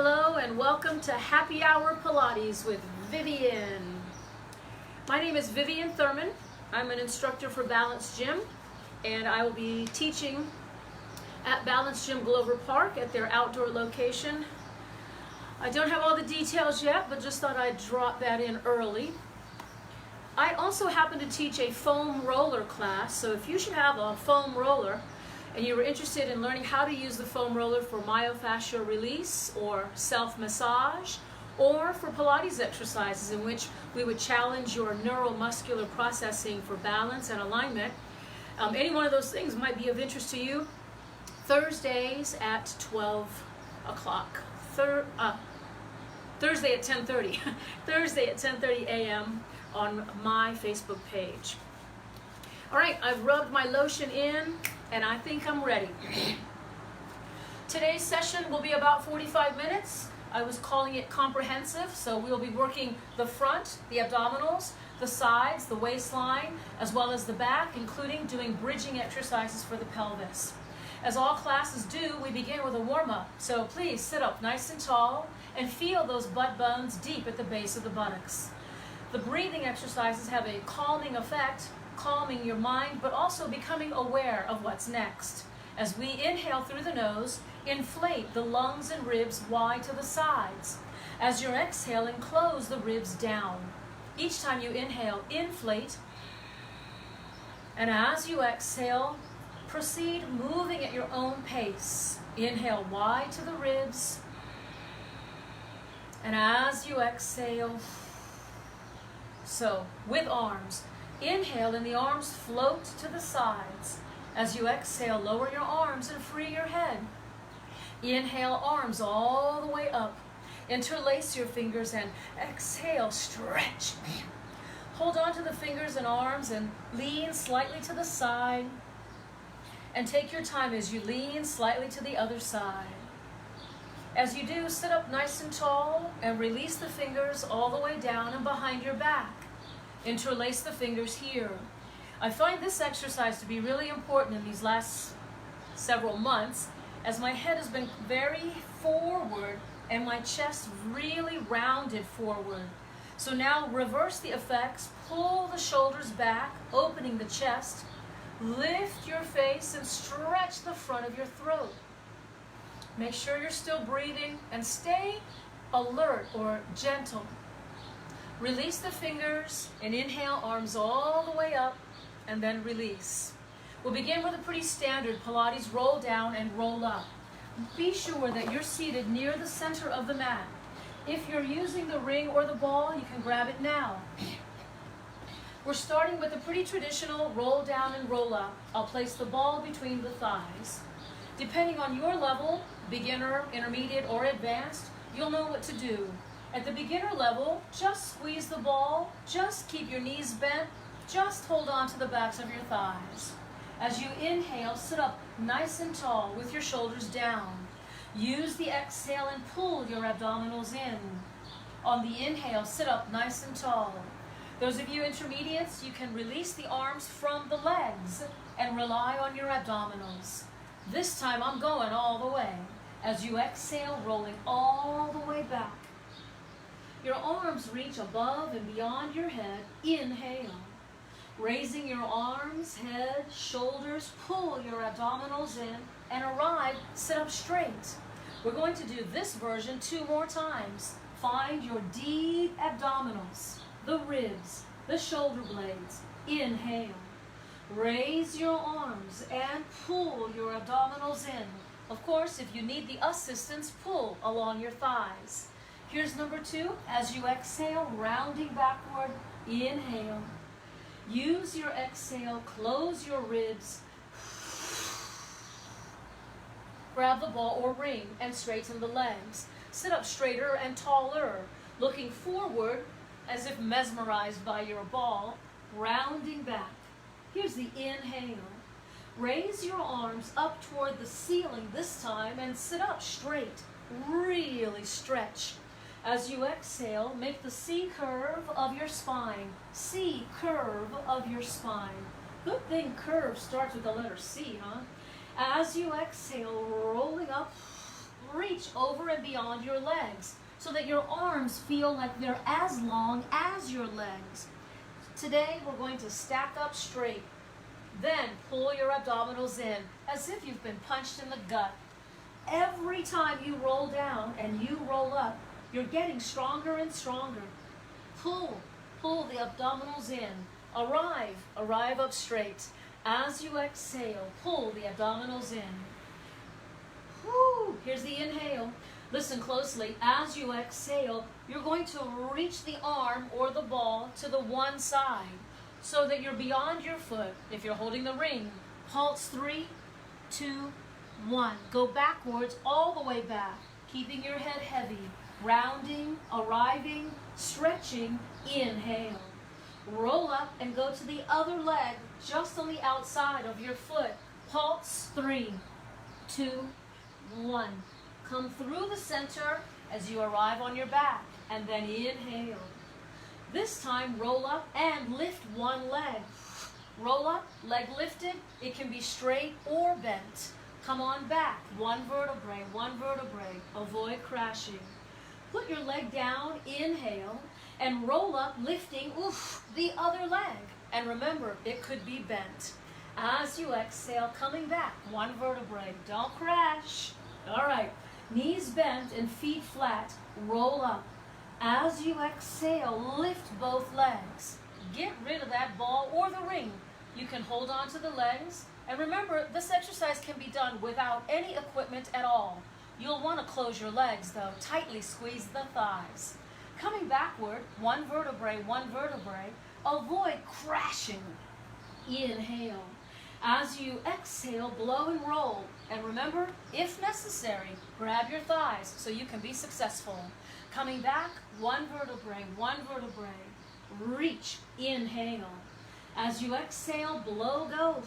Hello and welcome to Happy Hour Pilates with Vivian. My name is Vivian Thurman. I'm an instructor for Balance Gym, and I will be teaching at Balance Gym Glover Park at their outdoor location. I don't have all the details yet, but just thought I'd drop that in early. I also happen to teach a foam roller class, so if you should have a foam roller and you were interested in learning how to use the foam roller for myofascial release or self-massage, or for Pilates exercises in which we would challenge your neuromuscular processing for balance and alignment, any one of those things might be of interest to you. Thursdays at 12 o'clock. Thursday at 10:30. Thursday at 10:30 a.m. on my Facebook page. All right, I've rubbed my lotion in and I think I'm ready. Today's session will be about 45 minutes. I was calling it comprehensive, so we'll be working the front, the abdominals, the sides, the waistline, as well as the back, including doing bridging exercises for the pelvis. As all classes do, we begin with a warm-up, so please sit up nice and tall and feel those butt bones deep at the base of the buttocks. The breathing exercises have a calming effect, calming your mind, but also becoming aware of what's next. As we inhale through the nose, inflate the lungs and ribs wide to the sides. As you're exhaling, close the ribs down. Each time you inhale, inflate, and as you exhale, proceed moving at your own pace. Inhale wide to the ribs, and as you exhale, so with arms, inhale and the arms float to the sides. As you exhale, lower your arms and free your head. Inhale, arms all the way up. Interlace your fingers and exhale, stretch. Hold on to the fingers and arms and lean slightly to the side. And take your time as you lean slightly to the other side. As you do, sit up nice and tall and release the fingers all the way down and behind your back. Interlace the fingers here. I find this exercise to be really important in these last several months, as my head has been very forward and my chest really rounded forward. So now reverse the effects, pull the shoulders back, opening the chest, lift your face and stretch the front of your throat. Make sure you're still breathing and stay alert or gentle. Release the fingers and inhale, arms all the way up, and then release. We'll begin with a pretty standard Pilates roll down and roll up. Be sure that you're seated near the center of the mat. If you're using the ring or the ball, you can grab it now. We're starting with a pretty traditional roll down and roll up. I'll place the ball between the thighs. Depending on your level, beginner, intermediate, or advanced, you'll know what to do. At the beginner level, just squeeze the ball, just keep your knees bent, just hold on to the backs of your thighs. As you inhale, sit up nice and tall with your shoulders down. Use the exhale and pull your abdominals in. On the inhale, sit up nice and tall. Those of you intermediates, you can release the arms from the legs and rely on your abdominals. This time I'm going all the way. As you exhale, rolling all the way back. Your arms reach above and beyond your head. Inhale. Raising your arms, head, shoulders, pull your abdominals in and arrive, sit up straight. We're going to do this version 2 more times. Find your deep abdominals, the ribs, the shoulder blades. Inhale. Raise your arms and pull your abdominals in. Of course, if you need the assistance, pull along your thighs. Here's number 2. As you exhale, rounding backward, inhale. Use your exhale, close your ribs. Grab the ball or ring and straighten the legs. Sit up straighter and taller, looking forward as if mesmerized by your ball, rounding back. Here's the inhale. Raise your arms up toward the ceiling this time and sit up straight. Really stretch. As you exhale, make the C curve of your spine. C curve of your spine. Good thing curve starts with the letter C, huh? As you exhale, rolling up, reach over and beyond your legs so that your arms feel like they're as long as your legs. Today, we're going to stack up straight. Then pull your abdominals in as if you've been punched in the gut. Every time you roll down and you roll up, you're getting stronger and stronger. Pull the abdominals in. Arrive up straight. As you exhale, pull the abdominals in. Whew. Here's the inhale. Listen closely. As you exhale, you're going to reach the arm or the ball to the one side so that you're beyond your foot. If you're holding the ring, pulse 3, 2, 1. Go backwards all the way back, keeping your head heavy. Rounding, arriving, stretching, inhale. Roll up and go to the other leg just on the outside of your foot. Pulse 3, 2, 1. Come through the center as you arrive on your back and then inhale. This time roll up and lift one leg. Roll up, leg lifted. It can be straight or bent. Come on back, one vertebrae. Avoid crashing. Put your leg down, inhale, and roll up, lifting the other leg. And remember, it could be bent. As you exhale, coming back, one vertebrae. Don't crash. All right, knees bent and feet flat. Roll up. As you exhale, lift both legs. Get rid of that ball or the ring. You can hold on to the legs. And remember, this exercise can be done without any equipment at all. You'll want to close your legs, though. Tightly squeeze the thighs. Coming backward, one vertebrae. Avoid crashing. Inhale. As you exhale, blow and roll. And remember, if necessary, grab your thighs so you can be successful. Coming back, one vertebrae. Reach. Inhale. As you exhale, blow, go.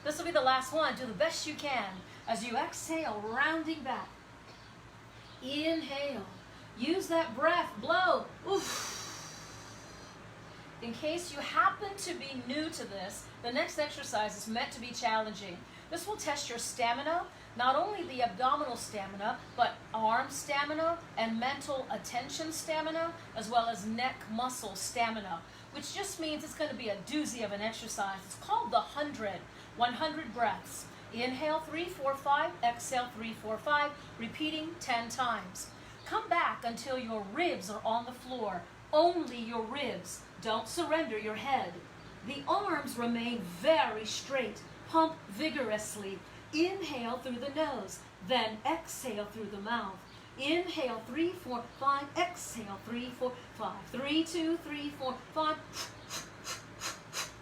This will be the last one. Do the best you can. As you exhale, rounding back. Inhale. Use that breath. Blow. In case you happen to be new to this, the next exercise is meant to be challenging. This will test your stamina, not only the abdominal stamina, but arm stamina and mental attention stamina, as well as neck muscle stamina, which just means it's going to be a doozy of an exercise. It's called the 100 breaths. Inhale 3, 4, 5, exhale 3, 4, 5, repeating 10 times. Come back until your ribs are on the floor. Only your ribs. Don't surrender your head. The arms remain very straight. Pump vigorously. Inhale through the nose, then exhale through the mouth. Inhale 3, 4, 5, exhale 3, 4, 5. 3, 2, 3, 4, 5.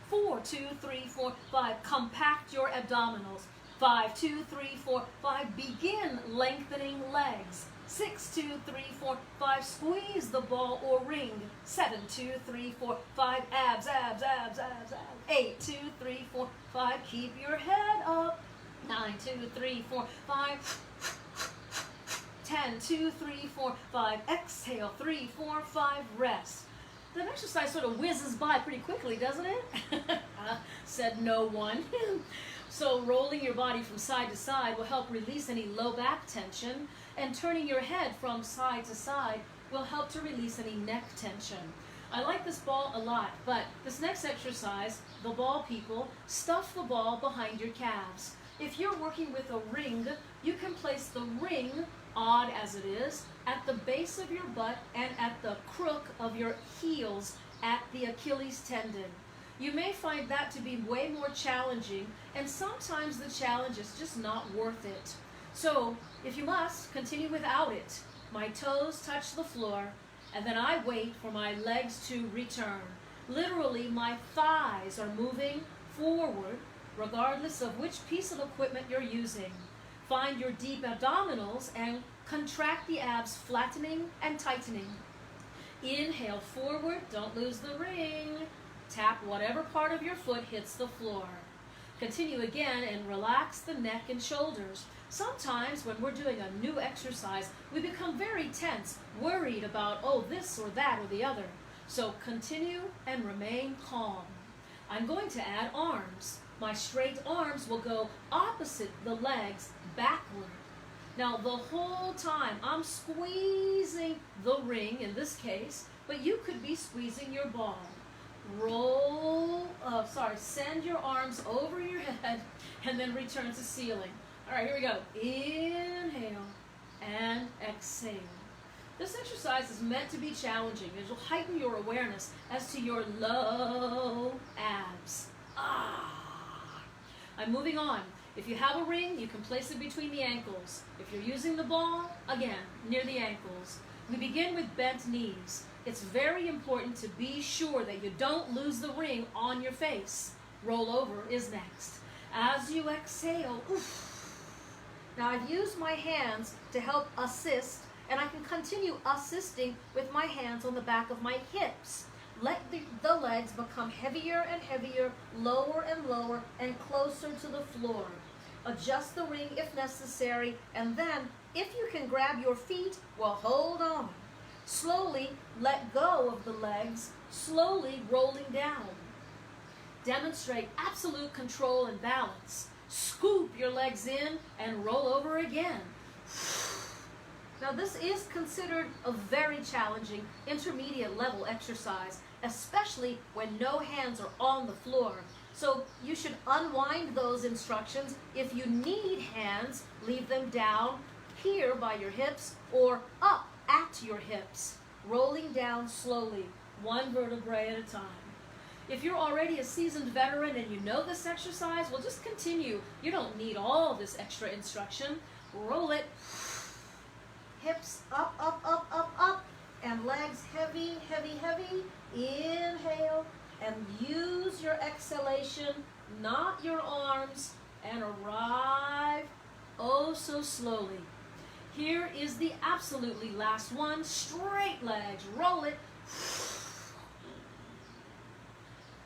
4, 2, 3, 4, 5. Compact your abdominals. 5, 2, 3, 4, 5. Begin lengthening legs. 6, 2, 3, 4, 5. Squeeze the ball or ring. 7, 2, 3, 4, 5. Abs. 8, 2, 3, 4, 5. Keep your head up. 9, 2, 3, 4, 5. 10, 2, 3, 4, 5. Exhale. 3, 4, 5. Rest. That exercise sort of whizzes by pretty quickly, doesn't it? Said no one. So rolling your body from side to side will help release any low back tension, and turning your head from side to side will help to release any neck tension. I like this ball a lot, but this next exercise, the ball people, stuff the ball behind your calves. If you're working with a ring, you can place the ring, odd as it is, at the base of your butt and at the crook of your heels at the Achilles tendon. You may find that to be way more challenging, and sometimes the challenge is just not worth it. So, if you must, continue without it. My toes touch the floor, and then I wait for my legs to return. Literally, my thighs are moving forward, regardless of which piece of equipment you're using. Find your deep abdominals and contract the abs, flattening and tightening. Inhale forward, don't lose the ring. Tap whatever part of your foot hits the floor. Continue again and relax the neck and shoulders. Sometimes when we're doing a new exercise, we become very tense, worried about, oh, this or that or the other. So continue and remain calm. I'm going to add arms. My straight arms will go opposite the legs backward. Now the whole time I'm squeezing the ring in this case, but you could be squeezing your ball. Send your arms over your head and then return to ceiling. All right, here we go. Inhale and exhale. This exercise is meant to be challenging. It will heighten your awareness as to your low abs. I'm moving on. If you have a ring, you can place it between the ankles. If you're using the ball, again, near the ankles. We begin with bent knees. It's very important to be sure that you don't lose the ring on your face. Roll over is next. As you exhale, Now I've used my hands to help assist, and I can continue assisting with my hands on the back of my hips. Let the legs become heavier and heavier, lower and lower, and closer to the floor. Adjust the ring if necessary, and then, if you can grab your feet, well, hold on. Slowly let go of the legs, slowly rolling down. Demonstrate absolute control and balance. Scoop your legs in and roll over again. Now this is considered a very challenging intermediate level exercise, especially when no hands are on the floor. So you should unwind those instructions. If you need hands, leave them down here by your hips or up at your hips, rolling down slowly, one vertebrae at a time. If you're already a seasoned veteran and you know this exercise, well, just continue. You don't need all this extra instruction. Roll it. Hips up, up, up, up, up, and legs heavy, heavy, heavy. Inhale, and use your exhalation, not your arms, and arrive oh so slowly. Here is the absolutely last one. Straight legs, roll it.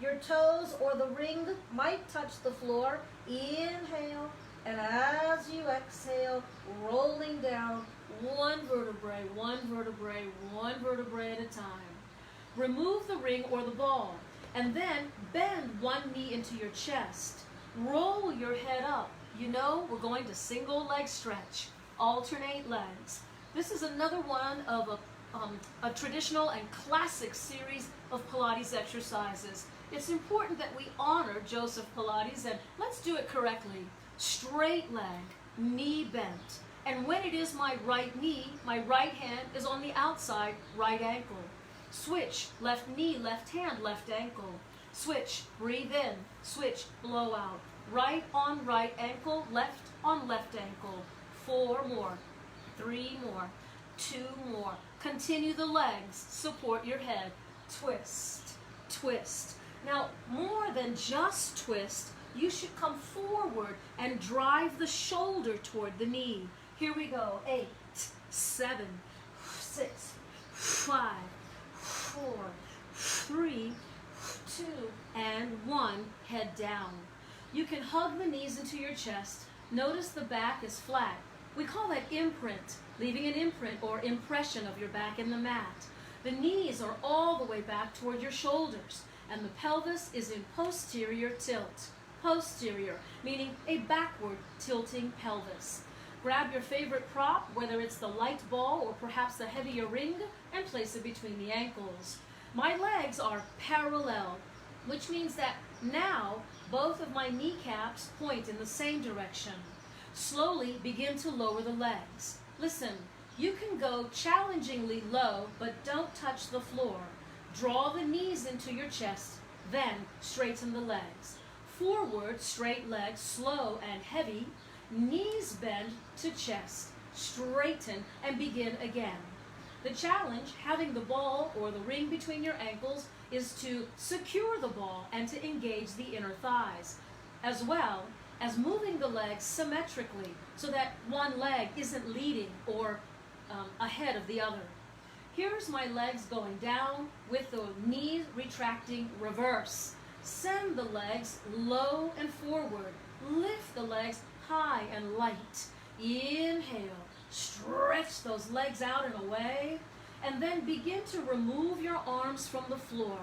Your toes or the ring might touch the floor. Inhale, and as you exhale, rolling down one vertebrae, one vertebrae, one vertebrae at a time. Remove the ring or the ball, and then bend one knee into your chest. Roll your head up. You know, we're going to single leg stretch, alternate legs. This is another one of a traditional and classic series of Pilates exercises. It's important that we honor Joseph Pilates, and let's do it correctly. Straight leg, knee bent. And when it is my right knee, my right hand is on the outside right ankle. Switch, left knee, left hand, left ankle. Switch, breathe in, switch, blow out. Right on right ankle, left on left ankle. 4 more, 3 more, 2 more. Continue the legs, support your head. Twist, twist. Now, more than just twist, you should come forward and drive the shoulder toward the knee. Here we go. 8, 7, 6, 5, 4, 3, 2, and 1. Head down. You can hug the knees into your chest. Notice the back is flat. We call that imprint, leaving an imprint or impression of your back in the mat. The knees are all the way back toward your shoulders, and the pelvis is in posterior tilt. Posterior, meaning a backward tilting pelvis. Grab your favorite prop, whether it's the light ball or perhaps the heavier ring, and place it between the ankles. My legs are parallel, which means that now both of my kneecaps point in the same direction. Slowly begin to lower the legs. Listen, you can go challengingly low, but don't touch the floor. Draw the knees into your chest, then straighten the legs. Forward, straight legs, slow and heavy. Knees bend to chest. Straighten and begin again. The challenge, having the ball or the ring between your ankles, is to secure the ball and to engage the inner thighs, as well as moving the legs symmetrically so that one leg isn't leading or ahead of the other. Here's my legs going down with the knees retracting reverse. Send the legs low and forward. Lift the legs high and light. Inhale. Stretch those legs out and away. And then begin to remove your arms from the floor.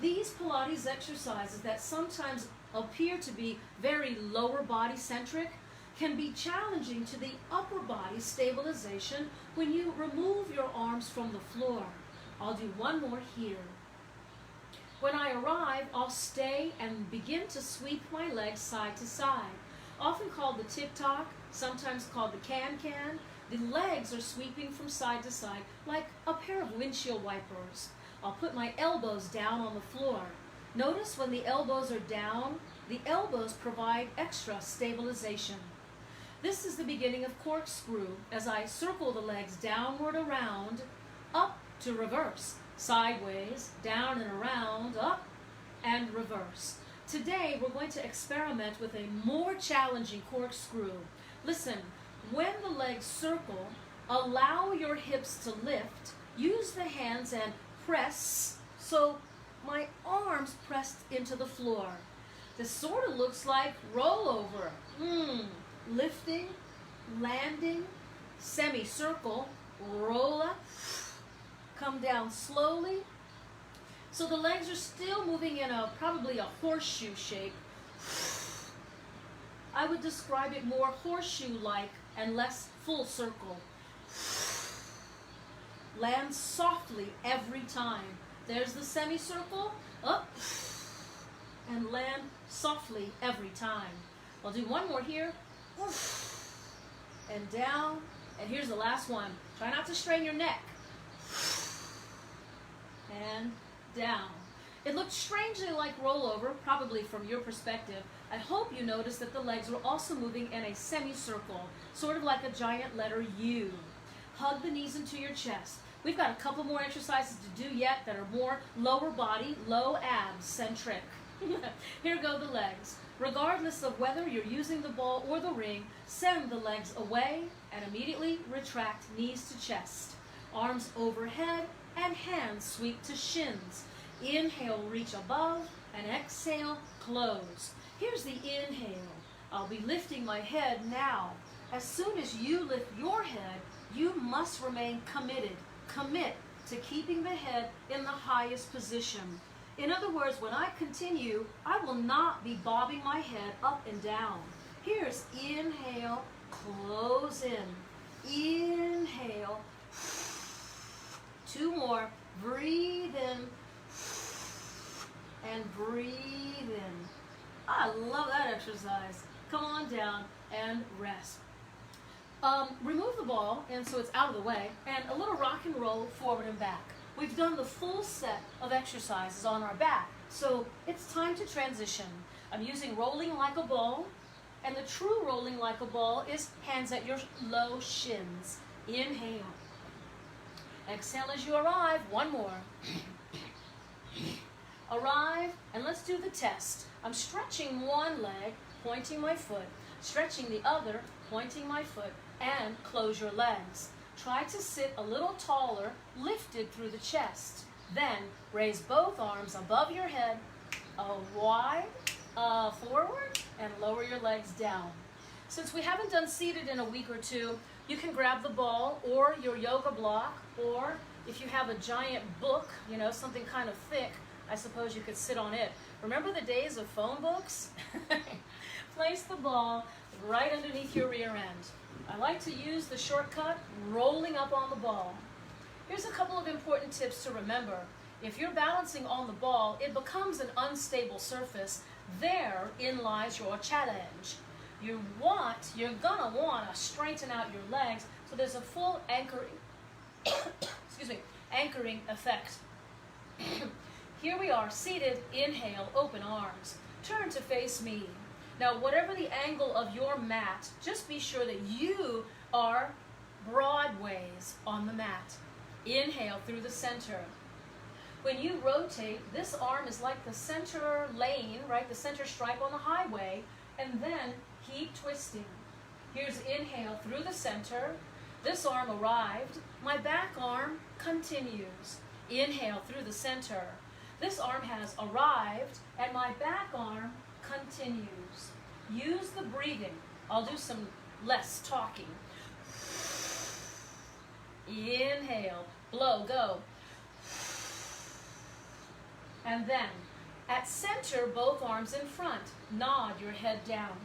These Pilates exercises that sometimes appear to be very lower body centric can be challenging to the upper body stabilization when you remove your arms from the floor. I'll do one more here. When I arrive, I'll stay and begin to sweep my legs side to side. Often called the tick-tock, sometimes called the can-can. The legs are sweeping from side to side like a pair of windshield wipers. I'll put my elbows down on the floor. Notice when the elbows are down, the elbows provide extra stabilization. This is the beginning of corkscrew as I circle the legs downward around, up to reverse, sideways, down and around, up and reverse. Today we're going to experiment with a more challenging corkscrew. Listen, when the legs circle, allow your hips to lift, use the hands and press so my arms pressed into the floor. This sort of looks like rollover. Lifting, landing, semicircle, roll up, come down slowly. So the legs are still moving in probably a horseshoe shape. I would describe it more horseshoe-like and less full circle. Land softly every time. There's the semicircle, up, and land softly every time. I'll do one more here, and down, and here's the last one. Try not to strain your neck. And down. It looked strangely like rollover, probably from your perspective. I hope you noticed that the legs were also moving in a semicircle, sort of like a giant letter U. Hug the knees into your chest. We've got a couple more exercises to do yet that are more lower body, low abs centric. Here go the legs. Regardless of whether you're using the ball or the ring, send the legs away and immediately retract knees to chest. Arms overhead and hands sweep to shins. Inhale, reach above, and exhale, close. Here's the inhale. I'll be lifting my head now. As soon as you lift your head, you must remain committed. Commit to keeping the head in the highest position. In other words, when I continue, I will not be bobbing my head up and down. Here's inhale, close in. Inhale. 2 more. Breathe in. And breathe in. I love that exercise. Come on down and rest. Remove the ball, and so it's out of the way, and a little rock and roll forward and back. We've done the full set of exercises on our back, so it's time to transition. I'm using rolling like a ball, and the true rolling like a ball is hands at your low shins. Inhale. Exhale as you arrive. One more. Arrive, and let's do the test. I'm stretching one leg, pointing my foot, stretching the other, pointing my foot, and close your legs. Try to sit a little taller, lifted through the chest. Then raise both arms above your head, wide, forward, and lower your legs down. Since we haven't done seated in a week or two, you can grab the ball or your yoga block, or if you have a giant book, something kind of thick, I suppose you could sit on it. Remember the days of phone books? Place the ball right underneath your rear end. I like to use the shortcut, rolling up on the ball. Here's a couple of important tips to remember. If you're balancing on the ball, it becomes an unstable surface. Therein lies your challenge. You're gonna want to straighten out your legs so there's a full anchoring, anchoring effect. Here we are, seated. Inhale, open arms. Turn to face me. Now, whatever the angle of your mat, just be sure that you are broadways on the mat. Inhale through the center. When you rotate, this arm is like the center lane, right? The center stripe on the highway, and then keep twisting. Here's inhale through the center. This arm arrived. My back arm continues. Inhale through the center. This arm has arrived, and my back arm continues. Use the breathing. I'll do some less talking. Inhale, blow, go. And then At center, both arms in front. Nod your head down.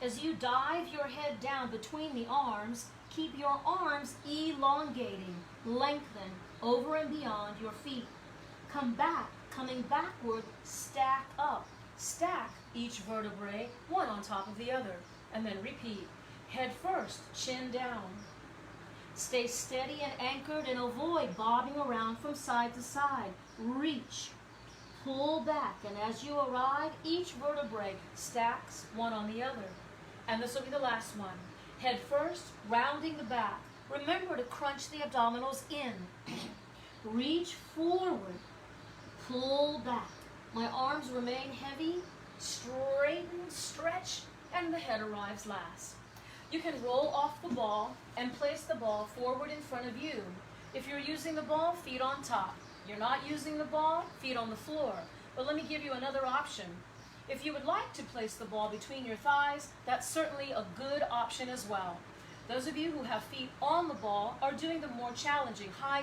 As you dive your head down between the arms, keep your arms elongating, lengthen over and beyond your feet. Come back, coming backward, stack up. Stack each vertebrae, one on top of the other, and then repeat. Head first, chin down. Stay steady and anchored and avoid bobbing around from side to side. Reach, pull back, and as you arrive, each vertebrae stacks one on the other. And this will be the last one. Head first, rounding the back. Remember to crunch the abdominals in. Reach forward, pull back. My arms remain heavy, straighten, stretch, and the head arrives last. You can roll off the ball and place the ball forward in front of you. If you're using the ball, feet on top. You're not using the ball, feet on the floor. But let me give you another option. If you would like to place the ball between your thighs, that's certainly a good option as well. Those of you who have feet on the ball are doing the more challenging high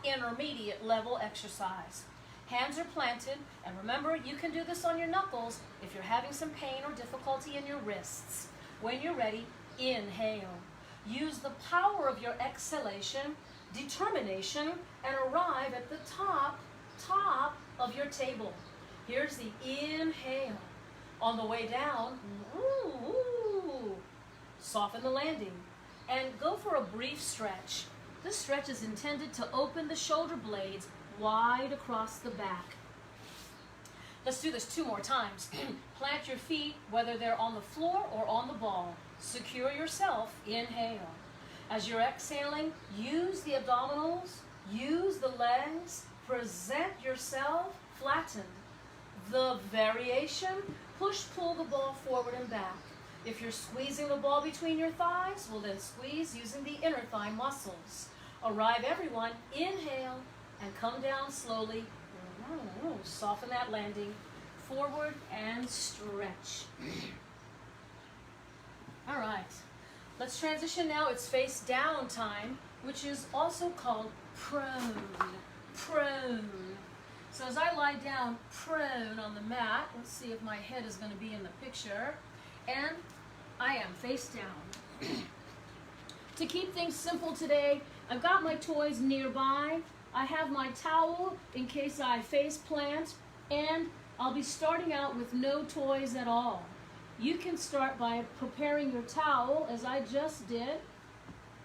intermediate level exercise. Hands are planted, and remember, you can do this on your knuckles if you're having some pain or difficulty in your wrists. When you're ready, inhale. Use the power of your exhalation, determination, and arrive at the top of your table. Here's the inhale. On the way down, soften the landing, and go for a brief stretch. This stretch is intended to open the shoulder blades wide across the back. Let's do this 2 more times. Plant your feet, whether they're on the floor or on the ball. Secure yourself. Inhale. As you're exhaling, use the abdominals, use the legs, present yourself flattened. The variation, push-pull the ball forward and back. If you're squeezing the ball between your thighs, well then squeeze using the inner thigh muscles. Arrive everyone, inhale, and come down slowly. Soften that landing. Forward and stretch. All right. Let's transition now. It's face down time, which is also called prone. Prone. So as I lie down prone on the mat, let's see if my head is going to be in the picture, and I am face down. To keep things simple today, I've got my toys nearby. I have my towel in case I face plant, and I'll be starting out with no toys at all. You can start by preparing your towel, as I just did,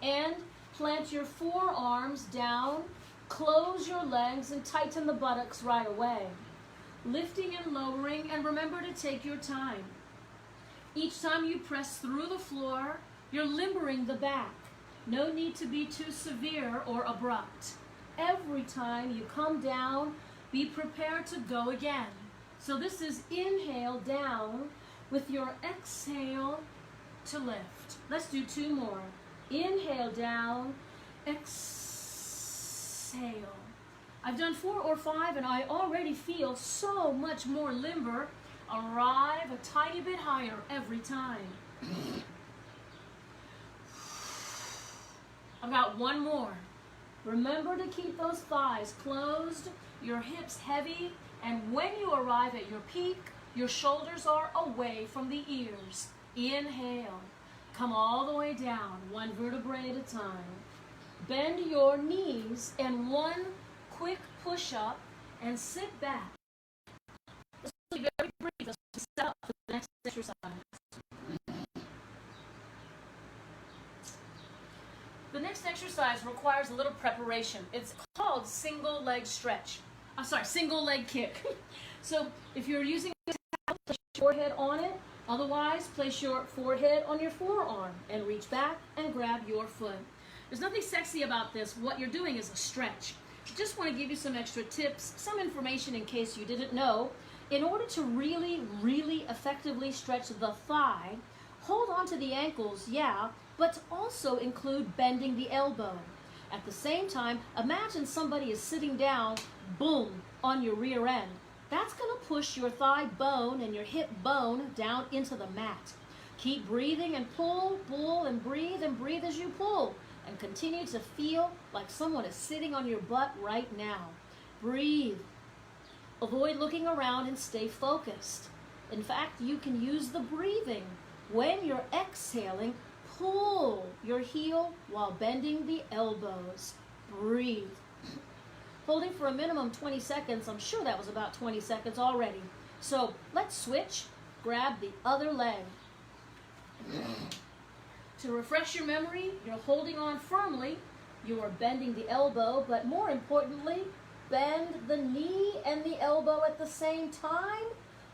and plant your forearms down, close your legs, and tighten the buttocks right away. Lifting and lowering, and remember to take your time. Each time you press through the floor, you're limbering the back. No need to be too severe or abrupt. Every time you come down, be prepared to go again. So this is inhale down with your exhale to lift. Let's do 2 more. Inhale down, exhale. I've done 4 or 5 and I already feel so much more limber. Arrive a tiny bit higher every time. I've got 1 more. Remember to keep those thighs closed, your hips heavy, and when you arrive at your peak, your shoulders are away from the ears. Inhale. Come all the way down, 1 vertebrae at a time. Bend your knees and 1 quick push-up and sit back. This will be very brief. Let's set up for the next exercise. The next exercise requires a little preparation. It's called single leg stretch. Single leg kick. So if you're using a towel, place your forehead on it. Otherwise, place your forehead on your forearm and reach back and grab your foot. There's nothing sexy about this. What you're doing is a stretch. Just want to give you some extra tips, some information in case you didn't know. In order to really, really effectively stretch the thigh, hold on to the ankles, yeah, but also include bending the elbow. At the same time, imagine somebody is sitting down, boom, on your rear end. That's going to push your thigh bone and your hip bone down into the mat. Keep breathing and pull and breathe as you pull. And continue to feel like someone is sitting on your butt right now. Breathe. Avoid looking around and stay focused. In fact, you can use the breathing. When you're exhaling, pull your heel while bending the elbows. Breathe. Holding for a minimum 20 seconds. I'm sure that was about 20 seconds already. So let's switch. Grab the other leg. To refresh your memory, you're holding on firmly. You are bending the elbow, but more importantly, bend the knee and the elbow at the same time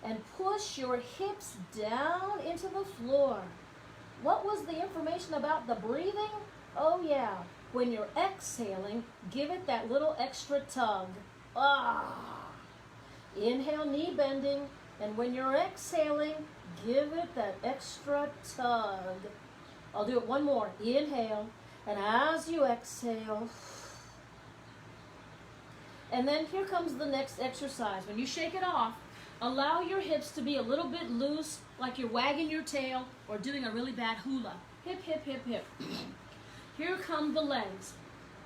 and push your hips down into the floor. What was the information about the breathing? Oh yeah, when you're exhaling, give it that little extra tug. Inhale, knee bending, and when you're exhaling, give it that extra tug. I'll do it one more. Inhale, and as you exhale, and then here comes the next exercise. When you shake it off, allow your hips to be a little bit loose, like you're wagging your tail or doing a really bad hula. Hip, hip, hip, hip. Here come the legs.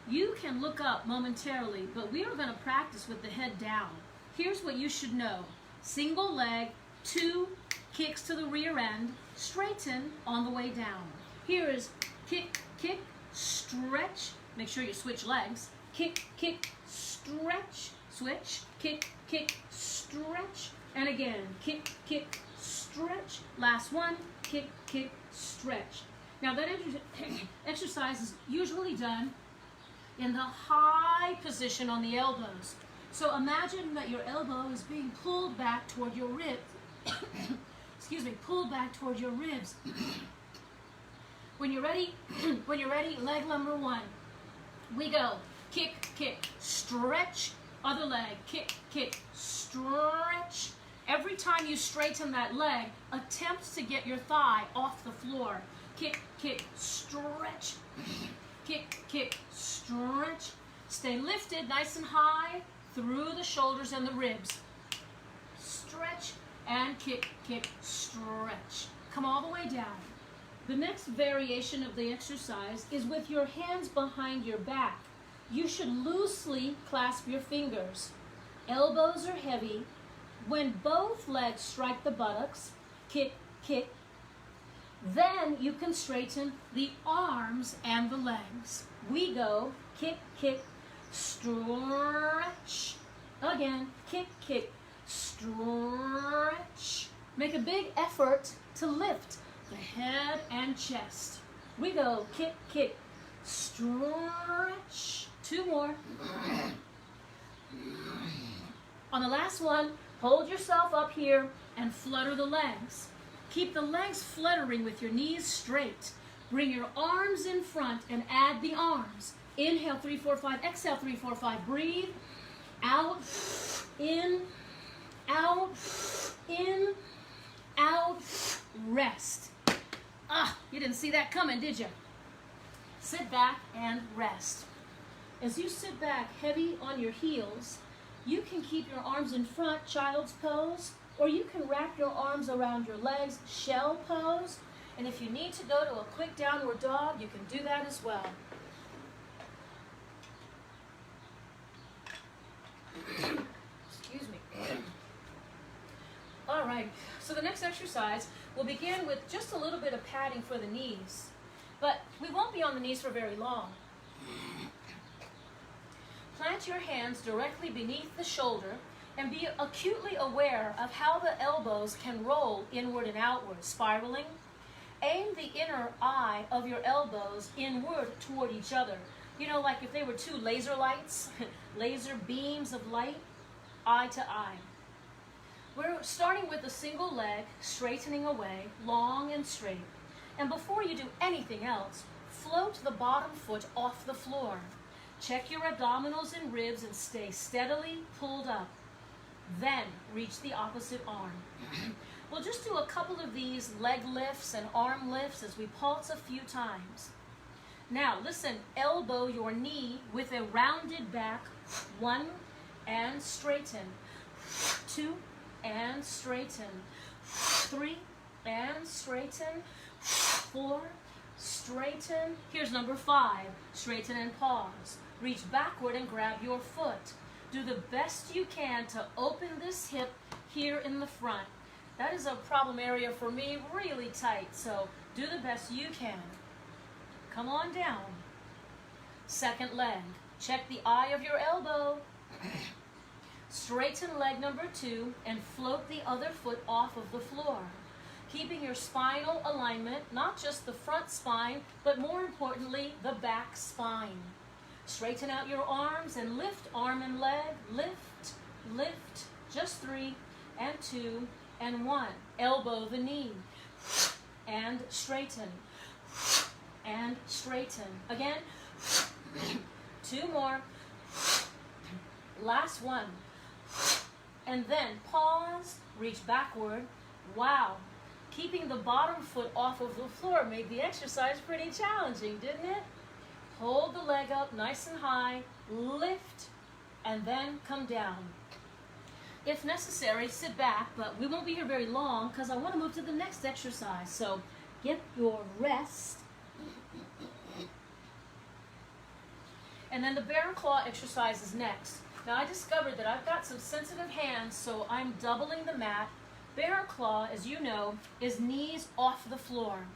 You can look up momentarily, but we are going to practice with the head down. Here's what you should know. Single leg, 2 kicks to the rear end, straighten on the way down. Here is kick, kick, stretch. Make sure you switch legs. Kick, kick, stretch, switch, kick, kick, stretch, and again, kick, kick, stretch. Last one, kick, kick, stretch. Now that exercise is usually done in the high position on the elbows. So imagine that your elbow is being pulled back toward your ribs. Excuse me, pulled back toward your ribs. When you're ready, leg number 1. We go. Kick, kick, stretch, other leg, kick, kick, stretch. Every time you straighten that leg, attempt to get your thigh off the floor. Kick, kick, stretch, kick, kick, stretch. Stay lifted nice and high through the shoulders and the ribs. Stretch and kick, kick, stretch. Come all the way down. The next variation of the exercise is with your hands behind your back. You should loosely clasp your fingers. Elbows are heavy. When both legs strike the buttocks, kick, kick. Then you can straighten the arms and the legs. We go kick, kick, stretch. Again, kick, kick, stretch. Make a big effort to lift the head and chest. We go kick, kick, stretch. 2 more. On the last one, hold yourself up here and flutter the legs. Keep the legs fluttering with your knees straight. Bring your arms in front and add the arms. Inhale, 3, 4, 5. Exhale, 3, 4, 5. Breathe. Out, in, out, in, out, rest. You didn't see that coming, did you? Sit back and rest. As you sit back heavy on your heels, you can keep your arms in front, child's pose, or you can wrap your arms around your legs, shell pose. And if you need to go to a quick downward dog, you can do that as well. Excuse me. All right, so the next exercise will begin with just a little bit of padding for the knees. But we won't be on the knees for very long. Plant your hands directly beneath the shoulder and be acutely aware of how the elbows can roll inward and outward, spiraling. Aim the inner eye of your elbows inward toward each other. You know, like if they were 2 laser lights, laser beams of light, eye to eye. We're starting with a single leg, straightening away, long and straight. And before you do anything else, float the bottom foot off the floor. Check your abdominals and ribs and stay steadily pulled up. Then reach the opposite arm. We'll just do a couple of these leg lifts and arm lifts as we pulse a few times. Now listen, elbow your knee with a rounded back. 1 and straighten. 2 and straighten. 3 and straighten. 4, straighten. Here's number 5. Straighten and pause. Reach backward and grab your foot. Do the best you can to open this hip here in the front. That is a problem area for me, really tight, so do the best you can. Come on down. Second leg. Check the eye of your elbow. Straighten leg number 2 and float the other foot off of the floor. Keeping your spinal alignment, not just the front spine, but more importantly, the back spine. Straighten out your arms and lift arm and leg. Lift, lift. Just 3 and 2 and 1. Elbow the knee. And straighten. And straighten. Again. 2 more. Last one. And then pause, reach backward. Wow. Keeping the bottom foot off of the floor made the exercise pretty challenging, didn't it? Hold the leg up nice and high, lift, and then come down. If necessary, sit back, but we won't be here very long because I want to move to the next exercise. So get your rest. And then the bear claw exercise is next. Now I discovered that I've got some sensitive hands, so I'm doubling the mat. Bear claw, as you know, is knees off the floor.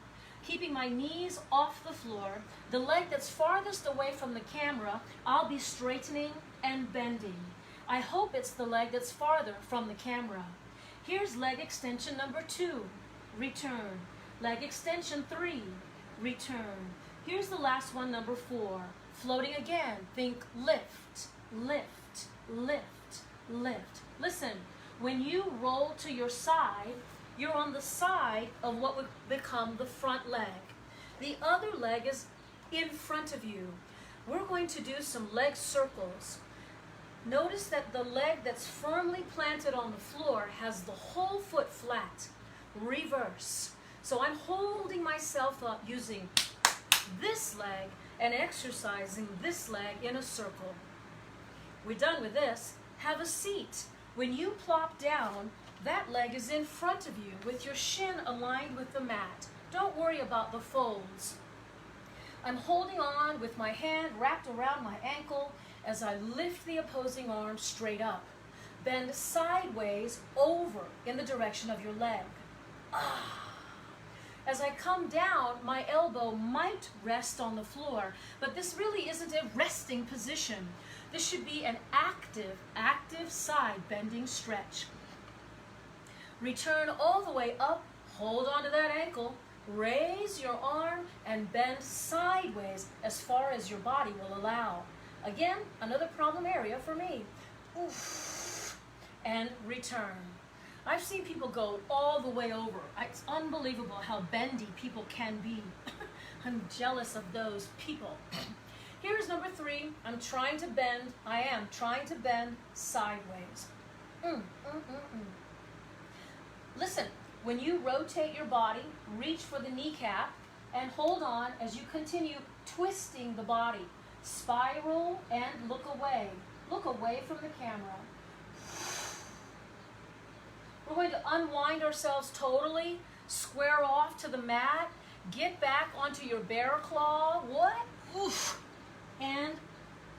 Keeping my knees off the floor, the leg that's farthest away from the camera, I'll be straightening and bending. I hope it's the leg that's farther from the camera. Here's leg extension number 2, return. Leg extension 3, return. Here's the last one, number 4, floating again. Think lift, lift, lift, lift. Listen, when you roll to your side, you're on the side of what would become the front leg. The other leg is in front of you. We're going to do some leg circles. Notice that the leg that's firmly planted on the floor has the whole foot flat. Reverse. So I'm holding myself up using this leg and exercising this leg in a circle. We're done with this. Have a seat. When you plop down, that leg is in front of you with your shin aligned with the mat. Don't worry about the folds. I'm holding on with my hand wrapped around my ankle as I lift the opposing arm straight up. Bend sideways over in the direction of your leg. As I come down, my elbow might rest on the floor, but this really isn't a resting position. This should be an active side bending stretch. Return all the way up, hold onto that ankle, raise your arm and bend sideways as far as your body will allow. Again, another problem area for me. Oof. And return. I've seen people go all the way over. It's unbelievable how bendy people can be. I'm jealous of those people. Here's number 3. I'm trying to bend. I am trying to bend sideways. Listen, when you rotate your body, reach for the kneecap and hold on as you continue twisting the body. Spiral and look away. Look away from the camera. We're going to unwind ourselves totally, square off to the mat, get back onto your bear claw. What? Oof. And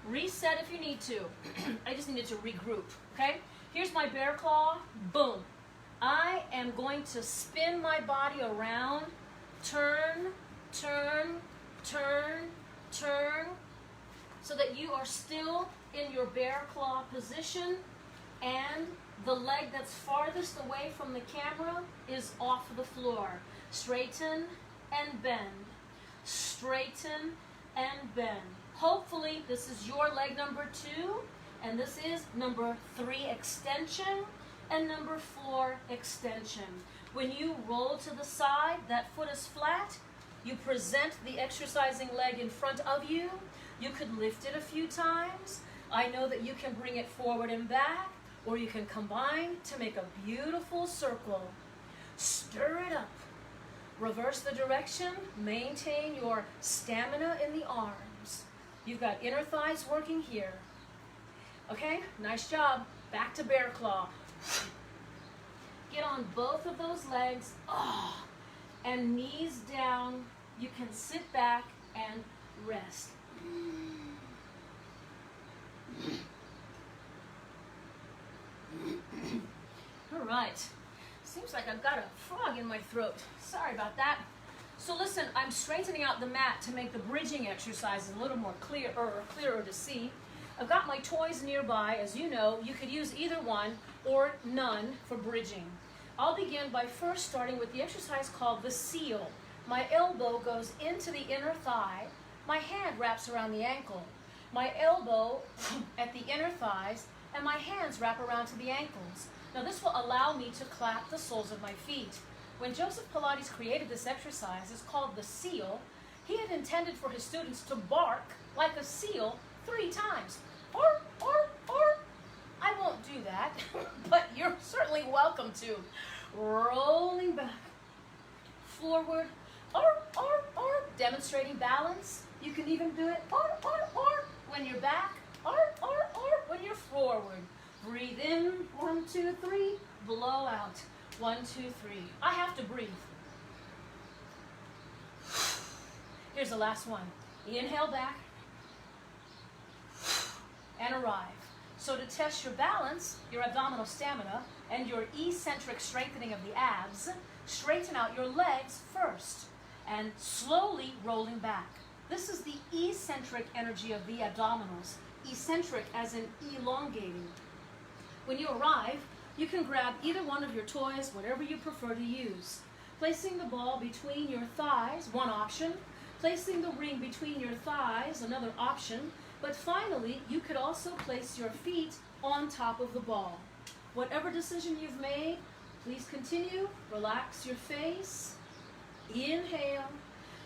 reset if you need to. I just needed to regroup, okay? Here's my bear claw. Boom. I am going to spin my body around, turn, turn, turn, turn, so that you are still in your bear claw position, and the leg that's farthest away from the camera is off the floor. Straighten and bend. Straighten and bend. Hopefully this is your leg number 2, and this is number 3 extension and number 4 extension. When you roll to the side, that foot is flat. You present the exercising leg in front of you. You could lift it a few times. I know that you can bring it forward and back, or you can combine to make a beautiful circle. Stir it up. Reverse the direction. Maintain your stamina in the arms. You've got inner thighs working here. Okay, nice job. Back to bear claw. Get on both of those legs. And knees down. You can sit back and rest. right. Seems like I've got a frog in my throat. Sorry about that. So listen, I'm straightening out the mat to make the bridging exercises a little more clearer to see. I've got my toys nearby. As you know, you could use either one or none for bridging. I'll begin by first starting with the exercise called the seal. My elbow goes into the inner thigh. My hand wraps around the ankle. My elbow at the inner thighs, and my hands wrap around to the ankles. Now this will allow me to clap the soles of my feet. When Joseph Pilates created this exercise, it's called the seal, he had intended for his students to bark like a seal 3 times. Or. I won't do that, but you're certainly welcome to. Rolling back, forward, or, demonstrating balance. You can even do it, or, when you're back, or, when you're forward. Breathe in, 1, 2, 3, blow out, 1, 2, 3. I have to breathe. Here's the last one. Inhale back, and arrive. So to test your balance, your abdominal stamina, and your eccentric strengthening of the abs, straighten out your legs first, and slowly rolling back. This is the eccentric energy of the abdominals. Eccentric as in elongating. When you arrive, you can grab either one of your toys, whatever you prefer to use. Placing the ball between your thighs, one option. Placing the ring between your thighs, another option. But finally, you could also place your feet on top of the ball. Whatever decision you've made, please continue. Relax your face. Inhale.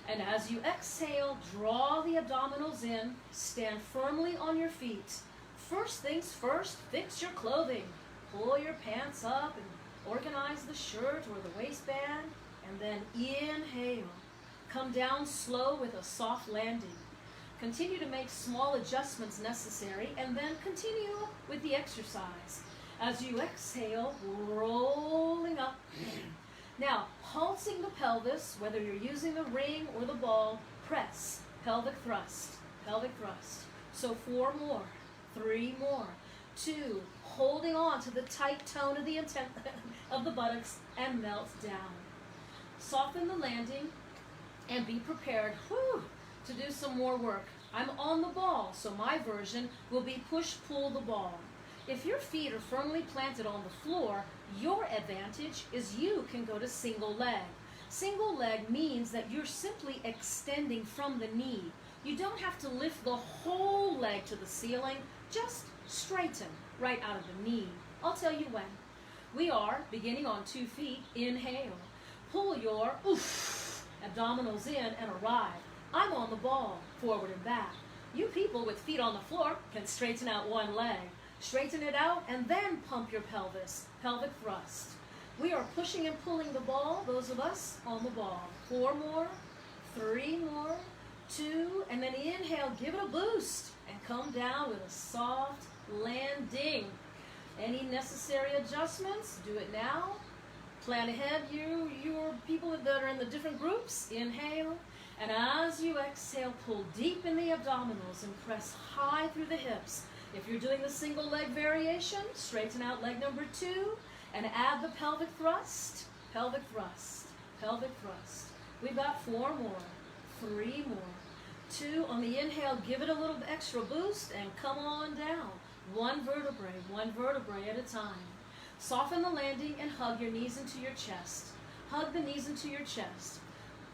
And as you exhale, draw the abdominals in. Stand firmly on your feet. First things first, fix your clothing. Pull your pants up and organize the shirt or the waistband. And then inhale. Come down slow with a soft landing. Continue to make small adjustments necessary, and then continue with the exercise. As you exhale, rolling up. Now, pulsing the pelvis, whether you're using the ring or the ball, press, pelvic thrust, pelvic thrust. So 4 more, 3 more, 2, holding on to the tight tone of the intent of the buttocks, and melt down. Soften the landing and be prepared to do some more work. I'm on the ball, so my version will be push-pull the ball. If your feet are firmly planted on the floor, your advantage is you can go to single leg. Single leg means that you're simply extending from the knee. You don't have to lift the whole leg to the ceiling, just straighten right out of the knee. I'll tell you when. We are beginning on 2 feet. Inhale. Pull your abdominals in and arrive. I'm on the ball, forward and back. You people with feet on the floor can straighten out one leg. Straighten it out and then pump your pelvis, pelvic thrust. We are pushing and pulling the ball, those of us on the ball. 4 more, 3 more, 2, and then inhale, give it a boost, and come down with a soft landing. Any necessary adjustments? Do it now. Plan ahead, your people that are in the different groups. Inhale. And as you exhale, pull deep in the abdominals and press high through the hips. If you're doing the single leg variation, straighten out leg number 2 and add the pelvic thrust, pelvic thrust, pelvic thrust. We've got 4 more, 3 more, 2. On the inhale, give it a little extra boost and come on down. One vertebrae at a time. Soften the landing and hug your knees into your chest. Hug the knees into your chest.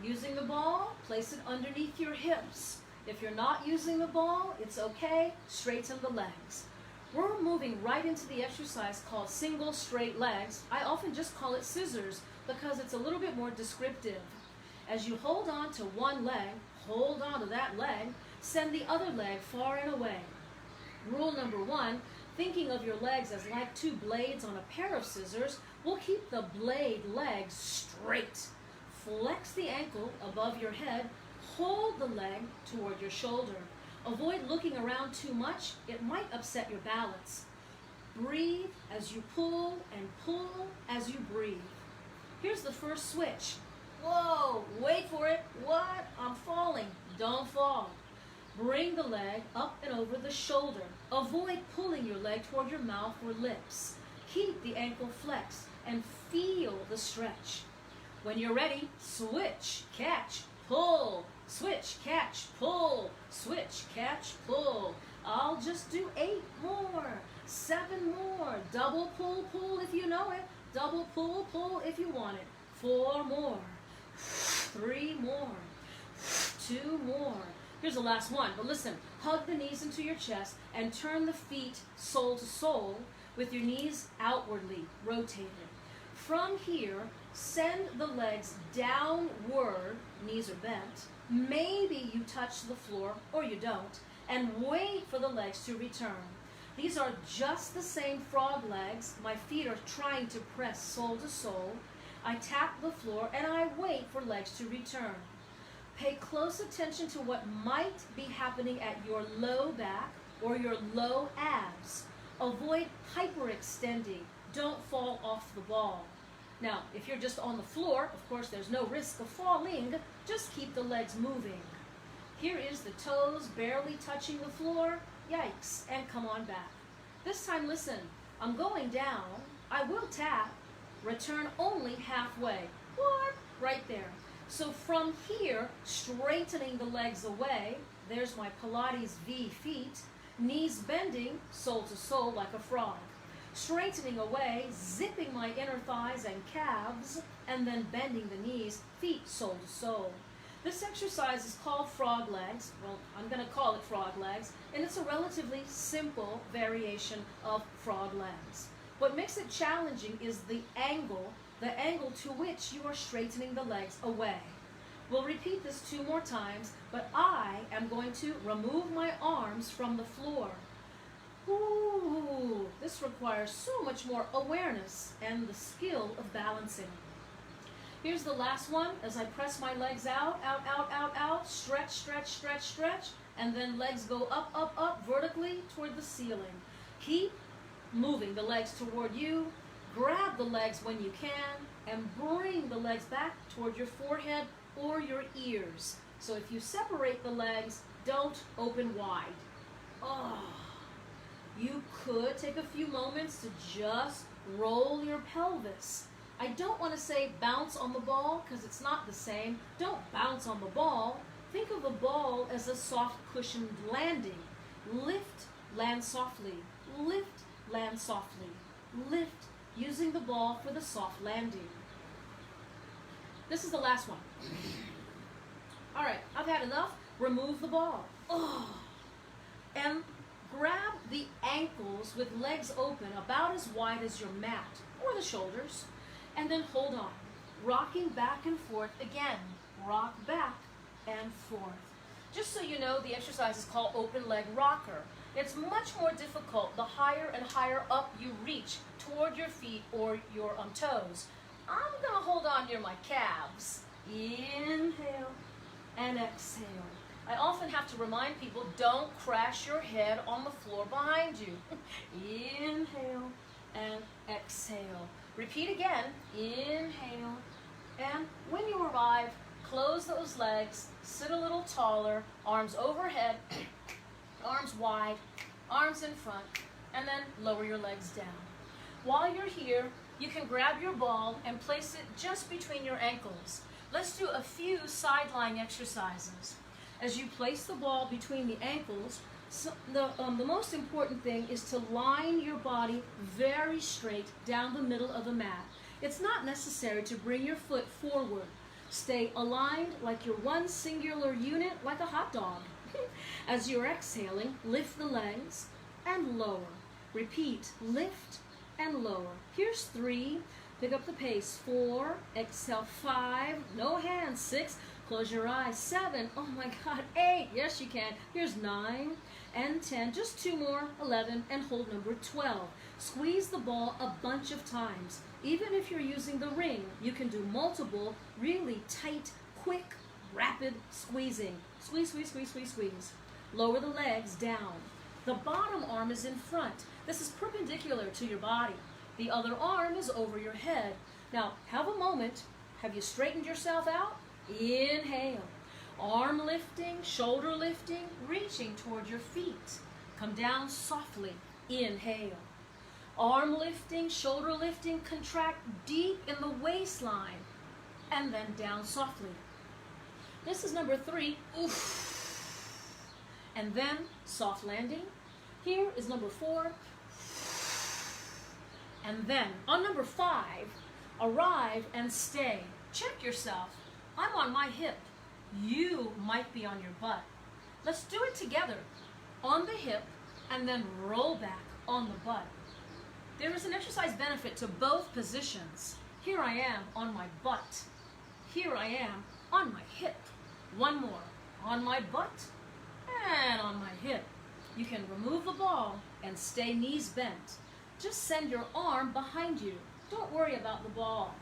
Using the ball, place it underneath your hips. If you're not using the ball, it's okay. Straighten the legs. We're moving right into the exercise called single straight legs. I often just call it scissors because it's a little bit more descriptive. As you hold on to one leg, hold on to that leg, send the other leg far and away. Rule number 1, thinking of your legs as like 2 blades on a pair of scissors will keep the blade legs straight. Flex the ankle above your head, hold the leg toward your shoulder. Avoid looking around too much, it might upset your balance. Breathe as you pull and pull as you breathe. Here's the first switch. Whoa, wait for it. What? I'm falling. Don't fall. Bring the leg up and over the shoulder. Avoid pulling your leg toward your mouth or lips. Keep the ankle flexed. and feel the stretch. When you're ready, switch, catch, pull, switch, catch, pull, switch, catch, pull. I'll just do 8 more, 7 more. Double pull, pull if you know it. Double pull, pull if you want it. 4 more, 3 more, 2 more. Here's the last one, but listen, hug the knees into your chest and turn the feet sole to sole with your knees outwardly rotated. From here, send the legs downward, knees are bent. Maybe you touch the floor or you don't, and wait for the legs to return. These are just the same frog legs. My feet are trying to press sole to sole. I tap the floor and I wait for legs to return. Pay close attention to what might be happening at your low back or your low abs. Avoid hyperextending. Don't fall off the ball. Now, if you're just on the floor, of course, there's no risk of falling. Just keep the legs moving. Here is the toes barely touching the floor. Yikes, and come on back. This time, listen, I'm going down. I will tap. Return only halfway. What? Right there. So from here, straightening the legs away, there's my Pilates V feet, knees bending, sole to sole like a frog. Straightening away, zipping my inner thighs and calves, and then bending the knees, feet sole to sole. This exercise is called frog legs. Well, I'm going to call it frog legs, and it's a relatively simple variation of frog legs. What makes it challenging is the angle to which you are straightening the legs away. We'll repeat this 2 more times, but I am going to remove my arms from the floor. Ooh, this requires so much more awareness and the skill of balancing. Here's the last one as I press my legs out, out, out, out, out, stretch, stretch, stretch, stretch, and then legs go up, up, up, vertically toward the ceiling. Keep moving the legs toward you. Grab the legs when you can and bring the legs back toward your forehead or your ears. So if you separate the legs, don't open wide. Oh, you could take a few moments to just roll your pelvis. I don't want to say bounce on the ball because it's not the same. Don't bounce on the ball. Think of the ball as a soft cushioned landing. Lift, land softly. Lift, land softly. Lift, using the ball for the soft landing. This is the last one. All right, I've had enough. Remove the ball. Oh. And grab the ankles with legs open about as wide as your mat or the shoulders. And then hold on. Rocking back and forth again. Rock back and forth. Just so you know, the exercise is called open leg rocker. It's much more difficult the higher and higher up you reach toward your feet or your toes. I'm going to hold on near my calves. Inhale and exhale. I often have to remind people, don't crash your head on the floor behind you. Inhale and exhale. Repeat again. Inhale. And when you arrive, close those legs, sit a little taller, arms overhead, arms wide, arms in front, and then lower your legs down. While you're here, you can grab your ball and place it just between your ankles. Let's do a few sideline exercises. As you place the ball between the ankles, the most important thing is to line your body very straight down the middle of the mat. It's not necessary to bring your foot forward. Stay aligned like you're one singular unit, like a hot dog. As you're exhaling, lift the legs and lower. Repeat, lift and lower. Here's 3. Pick up the pace. 4. Exhale. 5. No hands. 6. Close your eyes. 7. Oh my God. 8. Yes, you can. Here's 9 and 10. Just 2 more. 11. And hold number 12. Squeeze the ball a bunch of times. Even if you're using the ring, you can do multiple, really tight, quick, rapid squeezing. Squeeze, squeeze, squeeze, squeeze, squeeze. Lower the legs down. The bottom arm is in front. This is perpendicular to your body. The other arm is over your head. Now, have a moment. Have you straightened yourself out? Inhale. Arm lifting, shoulder lifting, reaching toward your feet. Come down softly. Inhale. Arm lifting, shoulder lifting, contract deep in the waistline, and then down softly. This is number 3, oof, and then soft landing. Here is number 4, and then on number 5, arrive and stay. Check yourself. I'm on my hip. You might be on your butt. Let's do it together. On the hip, and then roll back on the butt. There is an exercise benefit to both positions. Here I am on my butt. Here I am on my hip. One more. On my butt and on my hip. You can remove the ball and stay knees bent. Just send your arm behind you. Don't worry about the ball.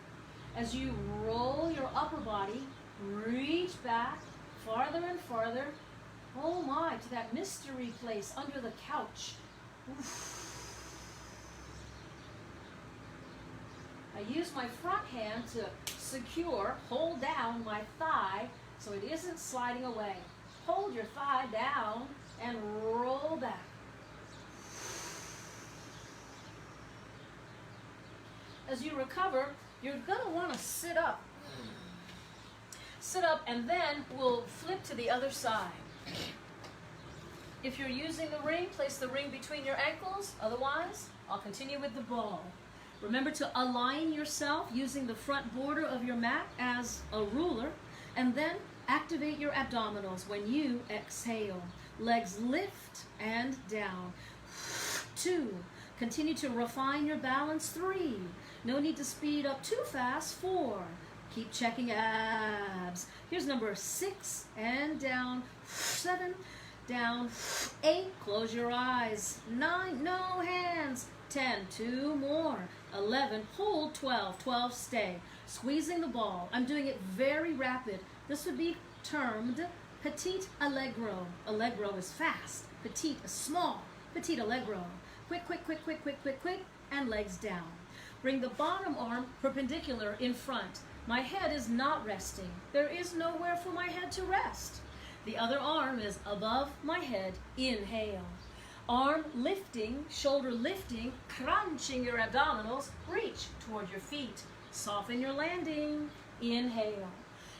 As you roll your upper body, reach back farther and farther. Oh my, to that mystery place under the couch. Oof. I use my front hand to secure, hold down my thigh so it isn't sliding away. Hold your thigh down and roll back. As you recover, you're going to want to sit up. Sit up, and then we'll flip to the other side. If you're using the ring, place the ring between your ankles. Otherwise, I'll continue with the ball. Remember to align yourself using the front border of your mat as a ruler, and then activate your abdominals when you exhale. Legs lift and down. 2. Continue to refine your balance. 3. No need to speed up too fast. 4. Keep checking abs. Here's number 6 and down. 7, down. 8, close your eyes. 9, no hands. 10, 2 more. 11, hold. 12, stay. Squeezing the ball. I'm doing it very rapid. This would be termed petite allegro. Allegro is fast. Petite is small. Petite allegro. Quick, quick, quick, quick, quick, quick, quick, and legs down. Bring the bottom arm perpendicular in front. My head is not resting. There is nowhere for my head to rest. The other arm is above my head. Inhale. Arm lifting, shoulder lifting, crunching your abdominals. Reach toward your feet. Soften your landing. Inhale.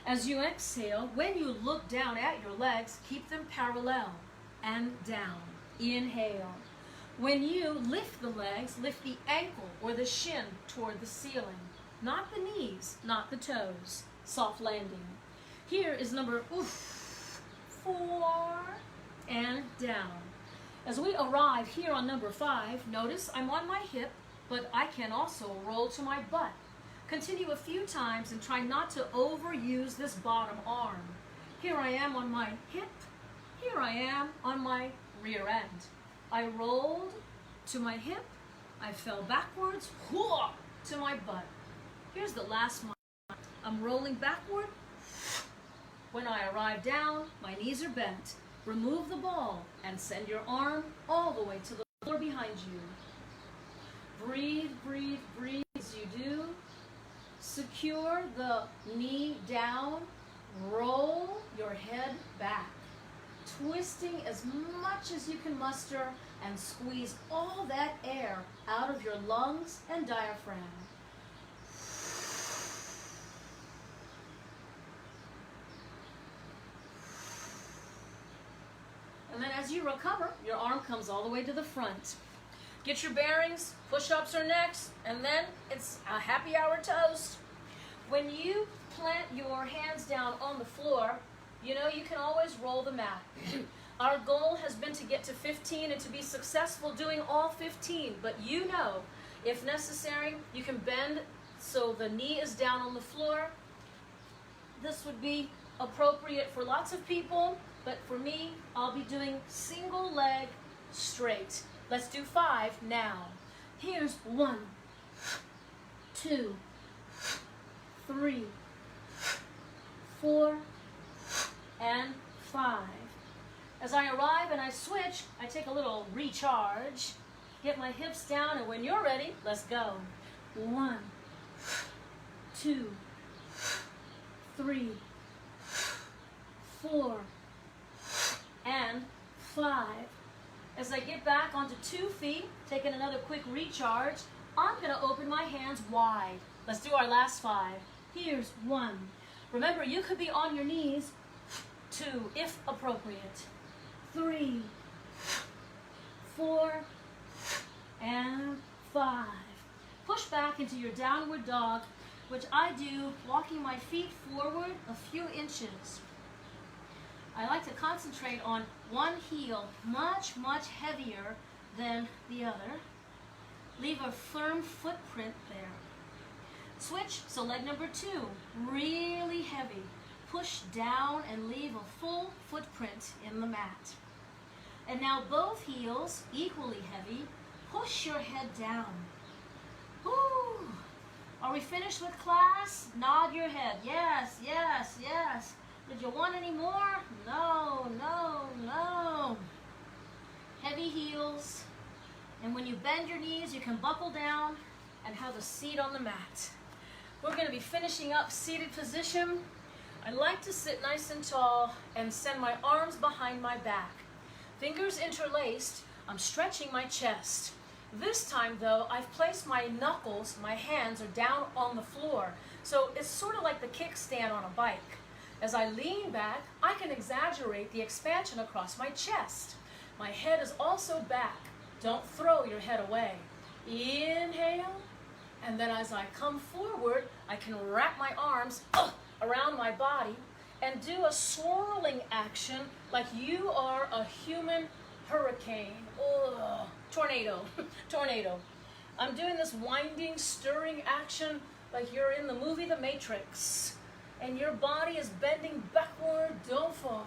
As you exhale, when you look down at your legs, keep them parallel and down. Inhale. When you lift the legs, lift the ankle or the shin toward the ceiling. Not the knees, not the toes. Soft landing. Here is number 4 and down. As we arrive here on number 5, notice I'm on my hip, but I can also roll to my butt. Continue a few times and try not to overuse this bottom arm. Here I am on my hip. Here I am on my rear end. I rolled to my hip. I fell backwards to my butt. Here's the last one. I'm rolling backward. When I arrive down, my knees are bent. Remove the ball and send your arm all the way to the floor behind you. Breathe, breathe, breathe as you do. Secure the knee down. Roll your head back. Twisting as much as you can muster and squeeze all that air out of your lungs and diaphragm. And then as you recover, your arm comes all the way to the front. Get your bearings, push-ups are next, and then it's a happy hour toast. When you plant your hands down on the floor, you know you can always roll the mat. Our goal has been to get to 15 and to be successful doing all 15, but you know, if necessary, you can bend so the knee is down on the floor. This would be appropriate for lots of people, but for me, I'll be doing single leg straight. Let's do 5 now. Here's 1, 2, 3, 4, and 5. As I arrive and I switch, I take a little recharge, get my hips down, and when you're ready, let's go. 1, 2, 3, 4, and 5. As I get back onto 2 feet, taking another quick recharge, I'm going to open my hands wide. Let's do our last 5. Here's 1. Remember, you could be on your knees. 2, if appropriate. 3, 4, and 5. Push back into your downward dog, which I do walking my feet forward a few inches. I like to concentrate on one heel, much, much heavier than the other. Leave a firm footprint there. Switch, so leg number 2, really heavy. Push down and leave a full footprint in the mat. And now both heels, equally heavy, push your head down. Woo! Are we finished with class? Nod your head. Yes, yes, yes. Did you want any more? No, no, no. Heavy heels. And when you bend your knees, you can buckle down and have a seat on the mat. We're going to be finishing up seated position. I like to sit nice and tall and send my arms behind my back. Fingers interlaced, I'm stretching my chest. This time though, I've placed my knuckles, my hands are down on the floor. So it's sort of like the kickstand on a bike. As I lean back, I can exaggerate the expansion across my chest. My head is also back. Don't throw your head away. Inhale, and then as I come forward, I can wrap my arms around my body and do a swirling action like you are a human hurricane. Tornado, tornado. I'm doing this winding, stirring action like you're in the movie The Matrix. And your body is bending backward, don't fall.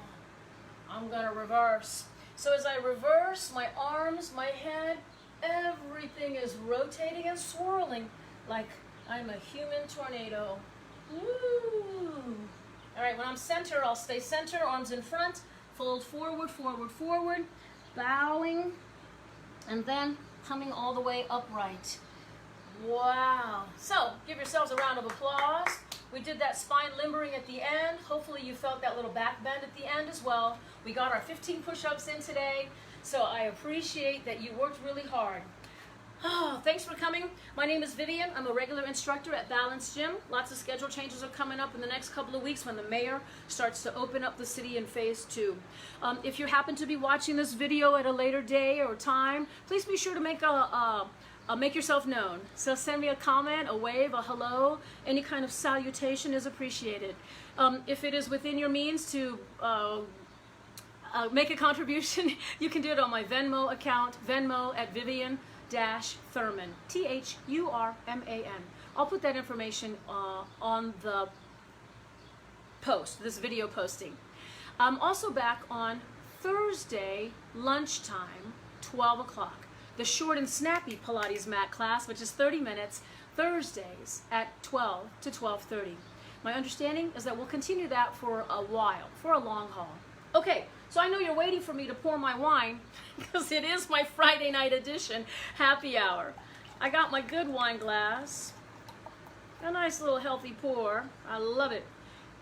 I'm gonna reverse. So as I reverse, my arms, my head, everything is rotating and swirling like I'm a human tornado. Woo! All right, when I'm center, I'll stay center, arms in front, fold forward, forward, forward, bowing, and then coming all the way upright. Wow. So give yourselves a round of applause. We did that spine limbering at the end. Hopefully you felt that little back bend at the end as well. We got our 15 push-ups in today, so I appreciate that you worked really hard. Oh, thanks for coming. My name is Vivian. I'm a regular instructor at Balance Gym. Lots of schedule changes are coming up in the next couple of weeks when the mayor starts to open up the city in phase 2. If you happen to be watching this video at a later day or time, please be sure to make yourself known. So send me a comment, a wave, a hello. Any kind of salutation is appreciated. If it is within your means to make a contribution, you can do it on my Venmo account, Venmo at Vivian Thurman, Thurman. I'll put that information on the post, this video posting. I'm also back on Thursday lunchtime, 12 o'clock. The short and snappy Pilates mat class, which is 30 minutes, Thursdays at 12 to 12:30. My understanding is that we'll continue that for a while, for a long haul. Okay, so I know you're waiting for me to pour my wine because it is my Friday night edition happy hour. I got my good wine glass, a nice little healthy pour. I love it.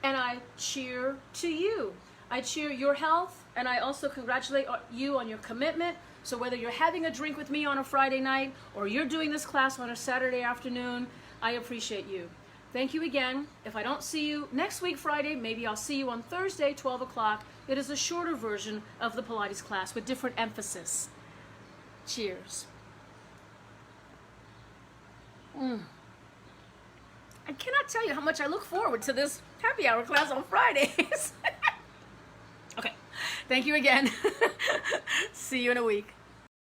And I cheer to you. I cheer your health, and I also congratulate you on your commitment. So whether you're having a drink with me on a Friday night or you're doing this class on a Saturday afternoon, I appreciate you. Thank you again. If I don't see you next week Friday, maybe I'll see you on Thursday, 12 o'clock. It is a shorter version of the Pilates class with different emphasis. Cheers. I cannot tell you how much I look forward to this happy hour class on Fridays. Okay, thank you again. See you in a week.